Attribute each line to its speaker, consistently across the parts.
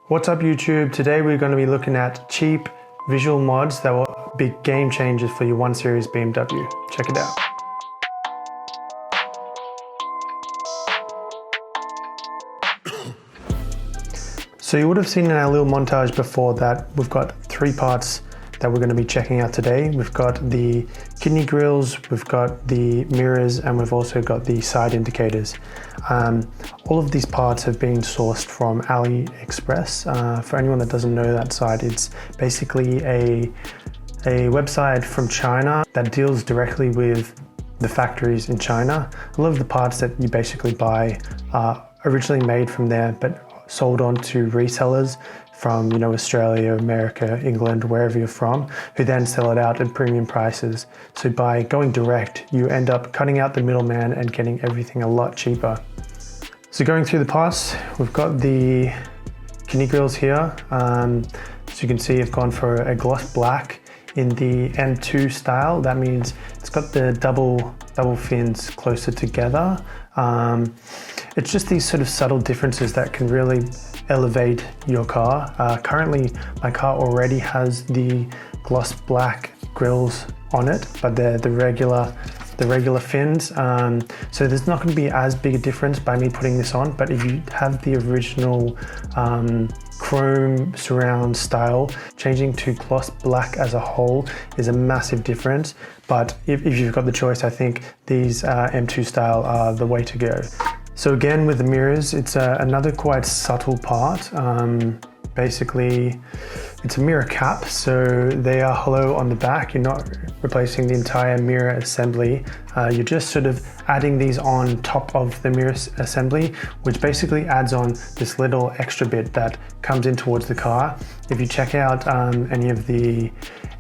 Speaker 1: What's up YouTube? Today we're going to be looking at cheap visual mods that will be game changers for your 1 Series BMW. Check it out. So you would have seen in our little montage before that we've got 3 parts that we're going to be checking out today. We've got the kidney grills, we've got the mirrors, and we've also got the side indicators. All of these parts have been sourced from AliExpress. For anyone that doesn't know that site, it's basically a website from China that deals directly with the factories in China. A lot of the parts that you basically buy are originally made from there, but sold on to resellers from Australia, America, England, wherever you're from, who then sell it out at premium prices. So by going direct, you end up cutting out the middleman and getting everything a lot cheaper. So going through the parts, we've got the kidney grills here. So you can see I've gone for a gloss black in the M2 style. That means it's got the double fins closer together. It's just these sort of subtle differences that can really elevate your car. Currently, my car already has the gloss black grills on it, but they're the regular fins. So there's not going to be as big a difference by me putting this on, but if you have the original chrome surround style, changing to gloss black as a whole is a massive difference. But if you've got the choice, I think these M2 style are the way to go. So again, with the mirrors, it's another quite subtle part. Basically, it's a mirror cap, so they are hollow on the back. You're not replacing the entire mirror assembly. You're just sort of adding these on top of the mirror assembly, which basically adds on this little extra bit that comes in towards the car. If you check out any of the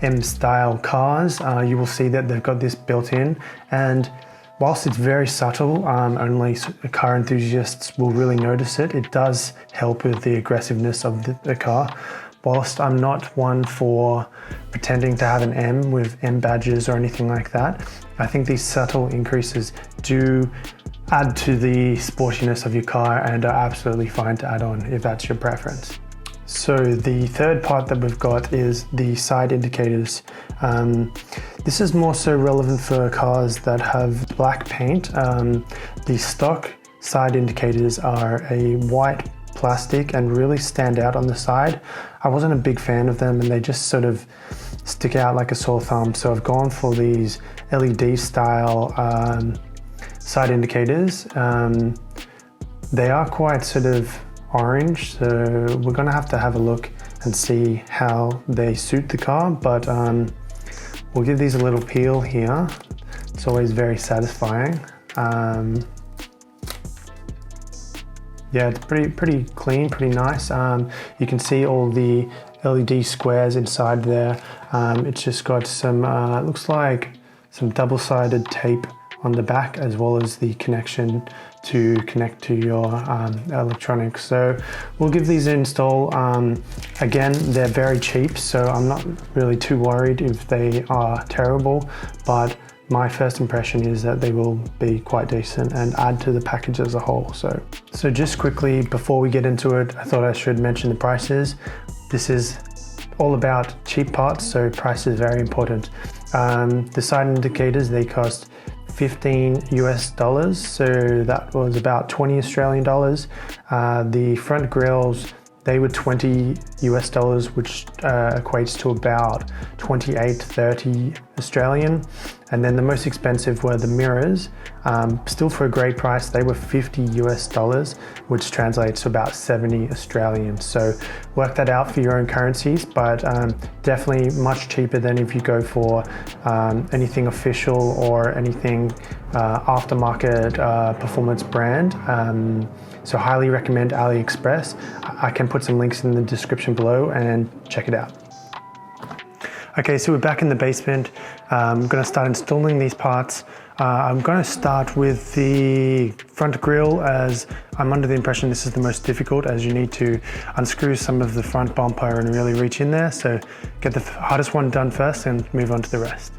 Speaker 1: M-style cars, you will see that they've got this built in, and whilst it's very subtle, only car enthusiasts will really notice it. It does help with the aggressiveness of the car. Whilst I'm not one for pretending to have an M with M badges or anything like that, I think these subtle increases do add to the sportiness of your car and are absolutely fine to add on if that's your preference. So the third part that we've got is the side indicators. This is more so relevant for cars that have black paint. The stock side indicators are a white plastic and really stand out on the side. I wasn't a big fan of them, and they just sort of stick out like a sore thumb. So I've gone for these LED style side indicators. They are quite sort of orange, so we're gonna have to have a look and see how they suit the car, but we'll give these a little peel here. It's always very satisfying. Yeah, it's pretty clean, pretty nice. You can see all the LED squares inside there. It's just got some, looks like some double-sided tape on the back, as well as the connection to connect to your electronics. So we'll give these an install. Again, they're very cheap, so I'm not really too worried if they are terrible, but my first impression is that they will be quite decent and add to the package as a whole. So just quickly, before we get into it, I thought I should mention the prices. This is all about cheap parts, so price is very important. The side indicators, they cost $15 US, so that was about 20 Australian dollars. The front grills, they were 20 US dollars, which equates to about 28-30 Australian. And then the most expensive were the mirrors. Still for a great price, they were 50 US dollars, which translates to about 70 Australian. So work that out for your own currencies, but definitely much cheaper than if you go for anything official or anything aftermarket performance brand. So highly recommend AliExpress. I can put some links in the description below and check it out. Okay, so we're back in the basement. I'm going to start installing these parts. I'm going to start with the front grille, as I'm under the impression this is the most difficult, as you need to unscrew some of the front bumper and really reach in there. So get the hardest one done first and move on to the rest.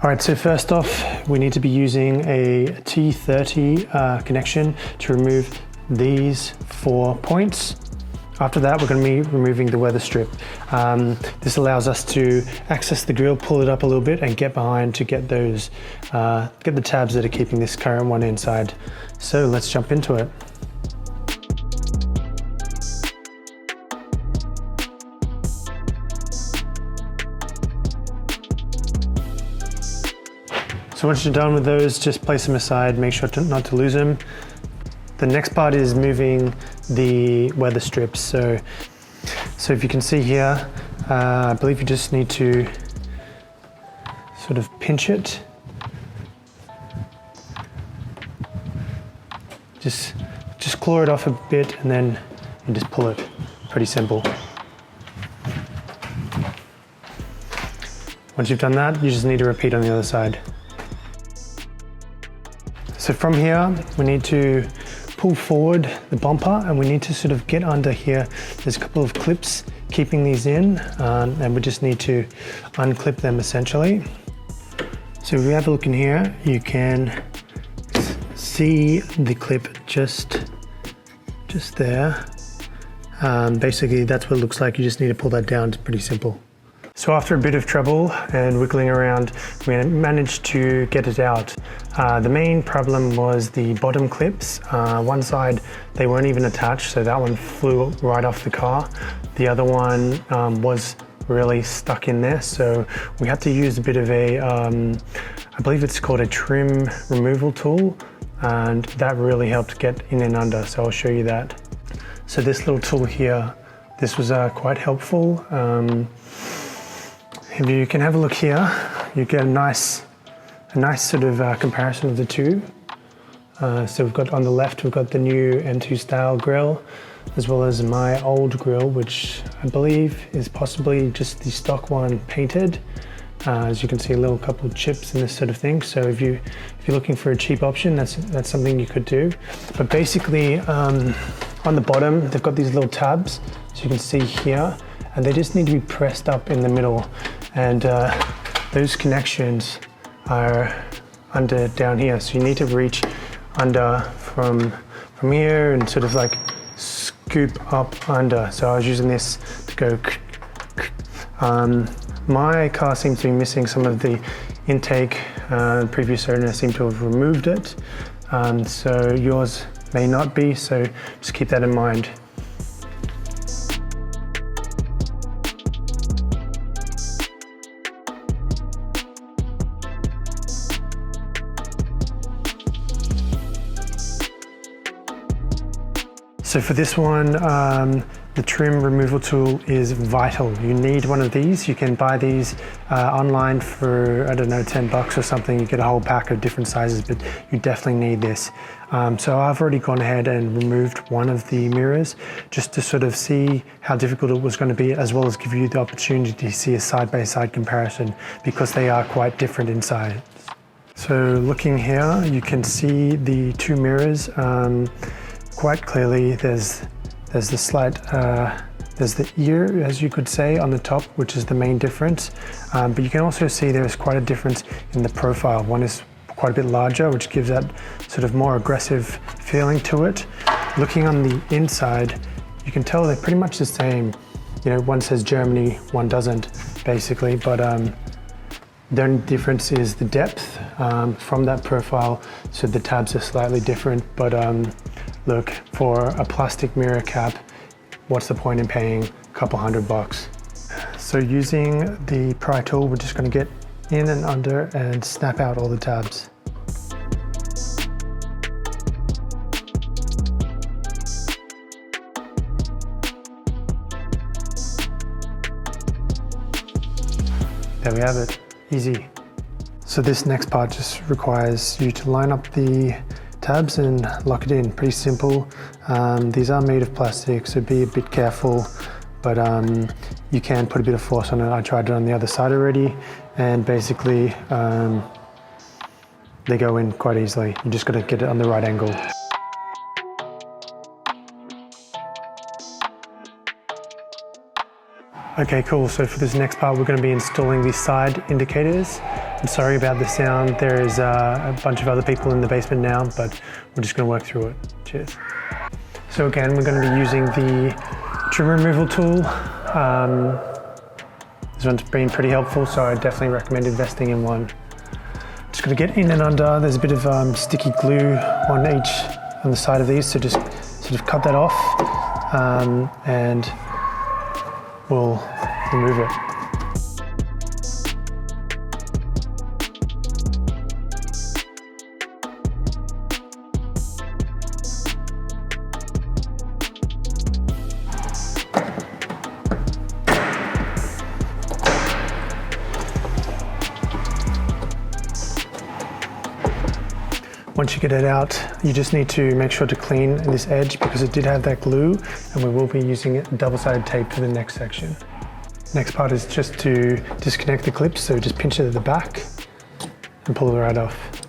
Speaker 1: All right, so first off, we need to be using a T30 connection to remove these 4 points. After that, we're going to be removing the weather strip. This allows us to access the grill, pull it up a little bit, and get behind to get those, get the tabs that are keeping this current one inside. So let's jump into it. So once you're done with those, just place them aside, make sure not to lose them. The next part is moving the weather strips. So if you can see here, I believe you just need to sort of pinch it. Just claw it off a bit and then you just pull it. Pretty simple. Once you've done that, you just need to repeat on the other side. So from here, we need to pull forward the bumper and we need to sort of get under here. There's a couple of clips keeping these in and we just need to unclip them essentially. So if we have a look in here, you can see the clip just there. Basically that's what it looks like. You just need to pull that down. It's pretty simple. So after a bit of trouble and wiggling around, we managed to get it out. The main problem was the bottom clips. One side, they weren't even attached, so that one flew right off the car. The other one was really stuck in there, so we had to use a bit of a, I believe it's called a trim removal tool, and that really helped get in and under, so I'll show you that. So this little tool here, this was quite helpful. If you can have a look here, you get a nice sort of comparison of the two. So we've got on the left, we've got the new M2 style grill, as well as my old grill, which I believe is possibly just the stock one painted. As you can see, a little couple of chips and this sort of thing. So if you're looking for a cheap option, that's something you could do. But basically, on the bottom, they've got these little tabs, so you can see here, and they just need to be pressed up in the middle. And those connections are under down here. So you need to reach under from here and sort of like scoop up under. So I was using this to go. My car seems to be missing some of the intake. Previous owner seemed to have removed it. So yours may not be, so just keep that in mind. So for this one, the trim removal tool is vital. You need one of these. You can buy these online for, I don't know, 10 bucks or something. You get a whole pack of different sizes, but you definitely need this. So I've already gone ahead and removed one of the mirrors just to sort of see how difficult it was going to be, as well as give you the opportunity to see a side-by-side comparison, because they are quite different in size. So looking here, you can see the two mirrors quite clearly. There's the slight, there's the ear, as you could say, on the top, which is the main difference. But you can also see there's quite a difference in the profile. One is quite a bit larger, which gives that sort of more aggressive feeling to it. Looking on the inside, you can tell they're pretty much the same. You know, one says Germany, one doesn't, basically, but the only difference is the depth from that profile. So the tabs are slightly different, but look, for a plastic mirror cap, what's the point in paying a couple $100? So using the pry tool, we're just going to get in and under and snap out all the tabs. There we have it, easy. So this next part just requires you to line up the tabs and lock it in. Pretty simple. These are made of plastic, so be a bit careful, but you can put a bit of force on it. I tried it on the other side already, and basically they go in quite easily. You just got to get it on the right angle. Okay, cool. So for this next part, we're going to be installing these side indicators. I'm sorry about the sound. There is a bunch of other people in the basement now, but we're just going to work through it. Cheers. So again, we're going to be using the trim removal tool. This one's been pretty helpful, so I definitely recommend investing in one. Just gotta get in and under. There's a bit of sticky glue on the side of these, so just sort of cut that off and we'll remove it. Once you get it out, you just need to make sure to clean this edge because it did have that glue, and we will be using double-sided tape for the next section. Next part is just to disconnect the clips, so just pinch it at the back and pull it right off.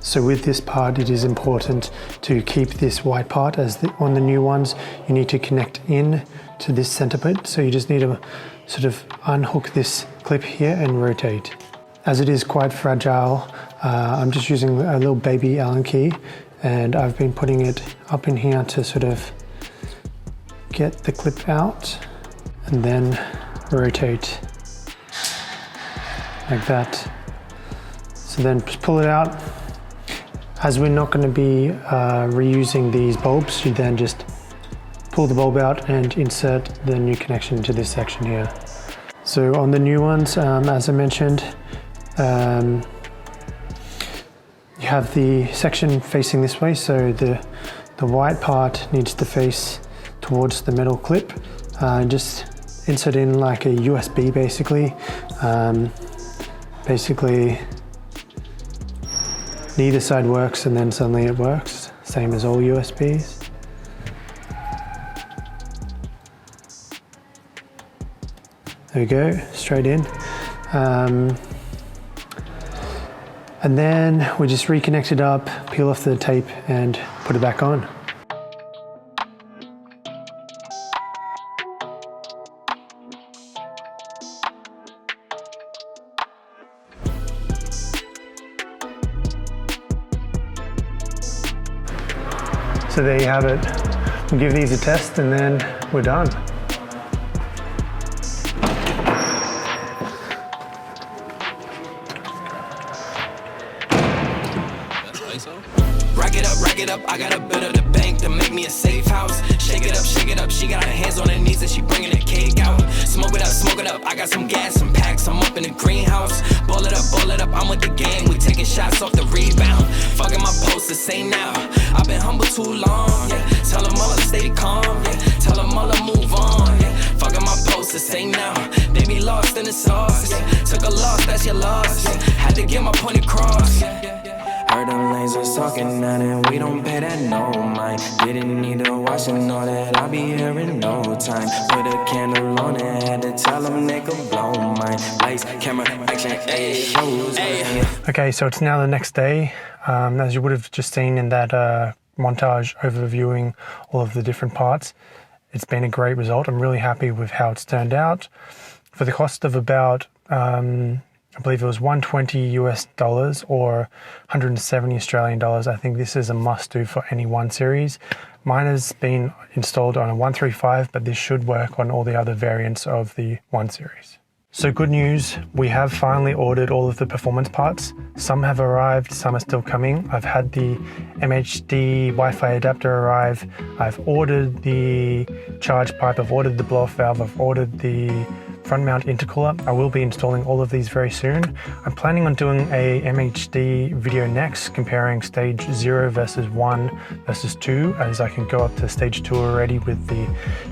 Speaker 1: So with this part, it is important to keep this white part, as on the new ones, you need to connect in to this center bit. So you just need to sort of unhook this clip here and rotate. As it is quite fragile, I'm just using a little baby Allen key, and I've been putting it up in here to sort of get the clip out and then rotate like that. So then just pull it out. As we're not going to be reusing these bulbs, you then just pull the bulb out and insert the new connection into this section here. So on the new ones, as I mentioned, you have the section facing this way, so the white part needs to face towards the metal clip. Just insert in like a USB basically. Basically, neither side works and then suddenly it works, same as all USBs. There we go, straight in. And then we just reconnect it up, peel off the tape and put it back on. So there you have it. We'll give these a test and then we're done.
Speaker 2: Rack it up, I got a bit of the bank to make me a safe house. Shake it up, she got her hands on her knees and she bringing the cake out. Smoke it up, I got some gas, some packs, I'm up in the greenhouse. Ball it up, I'm with the gang, we taking shots off the rebound. Fucking my posters, say now, I've been humble too long, yeah. Tell them all to stay calm, yeah. Tell them all to move on, yeah. Fucking my posters, say now, they be lost in the sauce, yeah. Took a loss, that's your loss, yeah. Had to get my point across, yeah. Heard them lasers talking at it, we don't pay that no mind. Didn't need to watch and know that I'll be here in no time. Put a candle on it, had to tell them they could blow mine. Lights, camera, action, ayy.
Speaker 1: Okay, so it's now the next day. As you would have just seen in that montage overviewing all of the different parts, it's been a great result. I'm really happy with how it's turned out. For the cost of about I believe it was $120 US or 170 Australian dollars. I think this is a must do for any 1 Series. Mine has been installed on a 135, but this should work on all the other variants of the 1 Series. So good news, we have finally ordered all of the performance parts. Some have arrived, some are still coming. I've had the MHD Wi-Fi adapter arrive. I've ordered the charge pipe, I've ordered the blow-off valve, I've ordered the front mount intercooler. I will be installing all of these very soon. I'm planning on doing a MHD video next, comparing stage 0 versus 1 versus 2, as I can go up to stage 2 already with the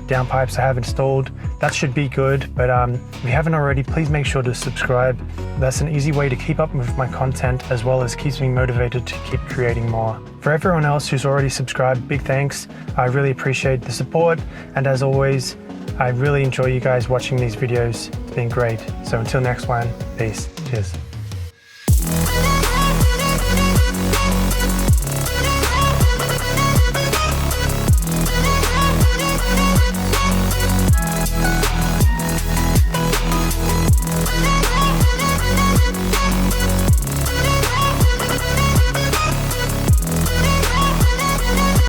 Speaker 1: downpipes I have installed. That should be good, but if you haven't already, please make sure to subscribe. That's an easy way to keep up with my content, as well as keeps me motivated to keep creating more. For everyone else who's already subscribed, big thanks. I really appreciate the support, and as always, I really enjoy you guys watching these videos. It's been great. So until next one, peace. Cheers.